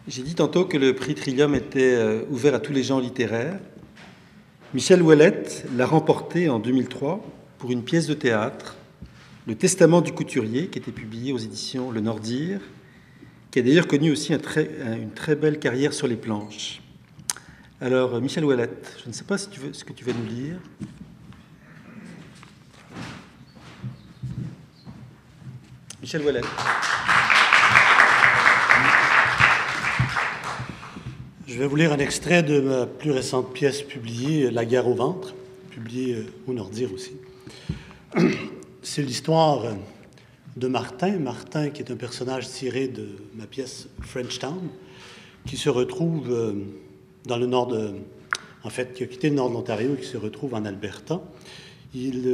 J'ai dit tantôt que le prix Trillium était ouvert à tous les genres littéraires. Michel Ouellette l'a remporté en 2003 pour une pièce de théâtre, Le Testament du couturier, qui était publié aux éditions Le Nordir, qui a d'ailleurs connu aussi une très belle carrière sur les planches. Alors, Michel Ouellette, je ne sais pas si ce que tu vas nous lire. Michel Ouellette. Je vais vous lire un extrait de ma plus récente pièce publiée, La guerre au ventre, publiée au Nordir aussi. C'est l'histoire de Martin. Martin, qui est un personnage tiré de ma pièce Frenchtown, qui se retrouve dans le nord de... En fait, qui a quitté le nord de l'Ontario et qui se retrouve en Alberta. Il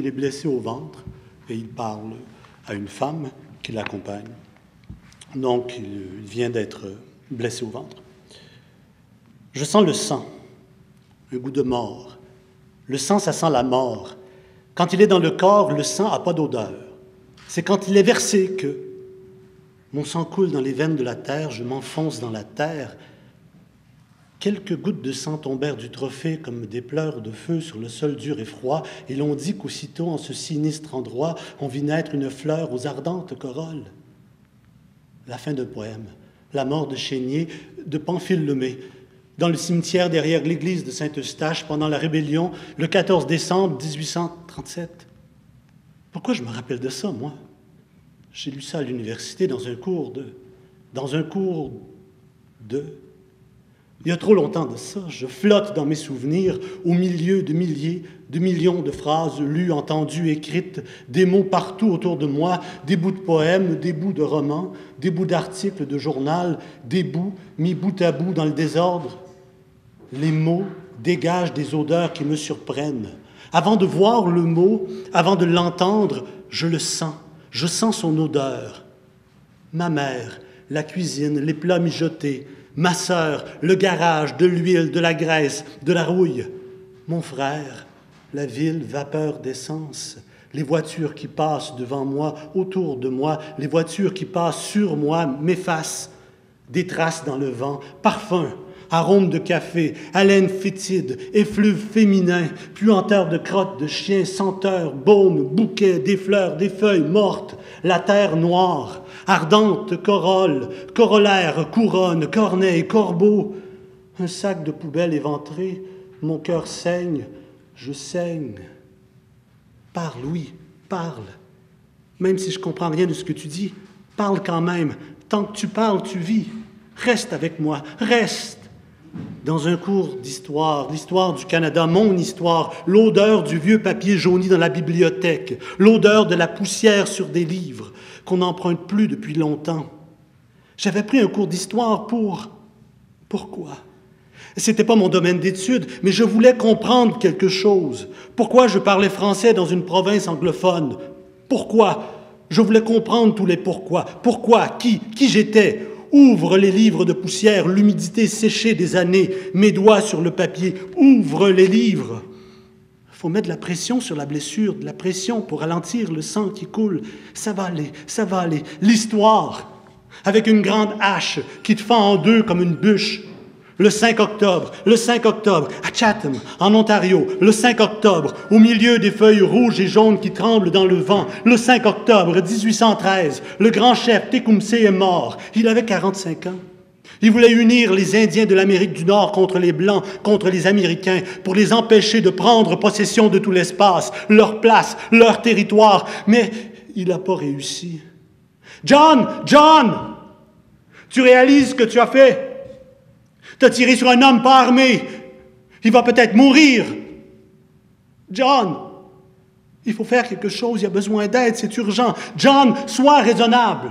est blessé au ventre et il parle à une femme qui l'accompagne. Donc, il vient d'être blessé au ventre. Je sens le sang, un goût de mort. Le sang, ça sent la mort. Quand il est dans le corps, le sang n'a pas d'odeur. C'est quand il est versé que mon sang coule dans les veines de la terre, je m'enfonce dans la terre. Quelques gouttes de sang tombèrent du trophée comme des pleurs de feu sur le sol dur et froid, et l'on dit qu'aussitôt, en ce sinistre endroit, on vit naître une fleur aux ardentes corolles. La fin d'un poème, la mort de Chénier, de Pamphile Lemay, dans le cimetière derrière l'église de Saint-Eustache pendant la rébellion, le 14 décembre 1837. Pourquoi je me rappelle de ça, moi? J'ai lu ça à l'université dans un cours de... Il y a trop longtemps de ça, je flotte dans mes souvenirs au milieu de milliers, de millions de phrases lues, entendues, écrites, des mots partout autour de moi, des bouts de poèmes, des bouts de romans, des bouts d'articles de journal, des bouts mis bout à bout dans le désordre. Les mots dégagent des odeurs qui me surprennent. Avant de voir le mot, avant de l'entendre, je le sens. Je sens son odeur. Ma mère, la cuisine, les plats mijotés, ma sœur, le garage, de l'huile, de la graisse, de la rouille. Mon frère, la ville, vapeur d'essence. Les voitures qui passent devant moi, autour de moi, les voitures qui passent sur moi, m'effacent. Des traces dans le vent, parfum, arôme de café, haleine fétide, effluve féminin, puanteur de crottes de chien, senteur, baume, bouquet, des fleurs, des feuilles mortes, la terre noire, ardente corolle, corollaire, couronne, corneille, corbeau, un sac de poubelle éventré, mon cœur saigne, je saigne. Parle, oui, parle. Même si je comprends rien de ce que tu dis, parle quand même. Tant que tu parles, tu vis. Reste avec moi, reste. Dans un cours d'histoire, l'histoire du Canada, mon histoire, l'odeur du vieux papier jauni dans la bibliothèque, l'odeur de la poussière sur des livres qu'on n'emprunte plus depuis longtemps. J'avais pris un cours d'histoire Pourquoi? C'était pas mon domaine d'étude, mais je voulais comprendre quelque chose. Pourquoi je parlais français dans une province anglophone? Pourquoi? Je voulais comprendre tous les pourquoi. Pourquoi? Qui j'étais? Ouvre les livres de poussière, l'humidité séchée des années, mes doigts sur le papier. Ouvre les livres. Il faut mettre de la pression sur la blessure, de la pression pour ralentir le sang qui coule. Ça va aller, ça va aller. L'histoire, avec une grande hache qui te fend en deux comme une bûche. Le 5 octobre, à Chatham, en Ontario, le 5 octobre, au milieu des feuilles rouges et jaunes qui tremblent dans le vent, le 5 octobre 1813, le grand chef Tecumseh est mort. Il avait 45 ans. Il voulait unir les Indiens de l'Amérique du Nord contre les Blancs, contre les Américains, pour les empêcher de prendre possession de tout l'espace, leur place, leur territoire. Mais il n'a pas réussi. John! Tu réalises ce que tu as fait? T'as tiré sur un homme pas armé. Il va peut-être mourir. John, il faut faire quelque chose. Il y a besoin d'aide. C'est urgent. John, sois raisonnable.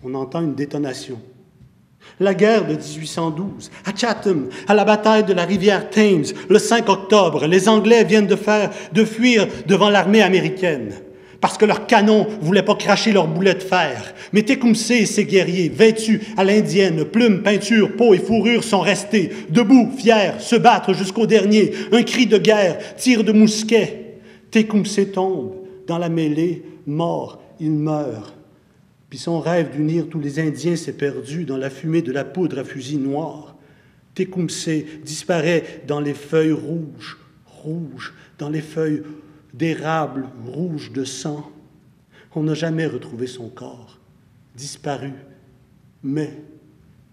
On entend une détonation. La guerre de 1812, à Chatham, à la bataille de la rivière Thames, le 5 octobre, les Anglais viennent de fuir devant l'armée américaine. Parce que leurs canons ne voulaient pas cracher leurs boulets de fer. Mais Tecumseh et ses guerriers, vêtus à l'indienne, plumes, peinture, peau et fourrure, sont restés, debout, fiers, se battre jusqu'au dernier. Un cri de guerre, tir de mousquet. Tecumseh tombe dans la mêlée, mort, il meurt. Puis son rêve d'unir tous les Indiens s'est perdu dans la fumée de la poudre à fusil noir. Tecumseh disparaît dans les feuilles rouges, dans les feuilles d'érable rouges de sang. On n'a jamais retrouvé son corps, disparu. Mais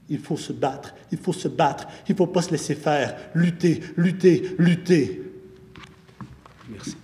il faut se battre, il ne faut pas se laisser faire, lutter. Merci.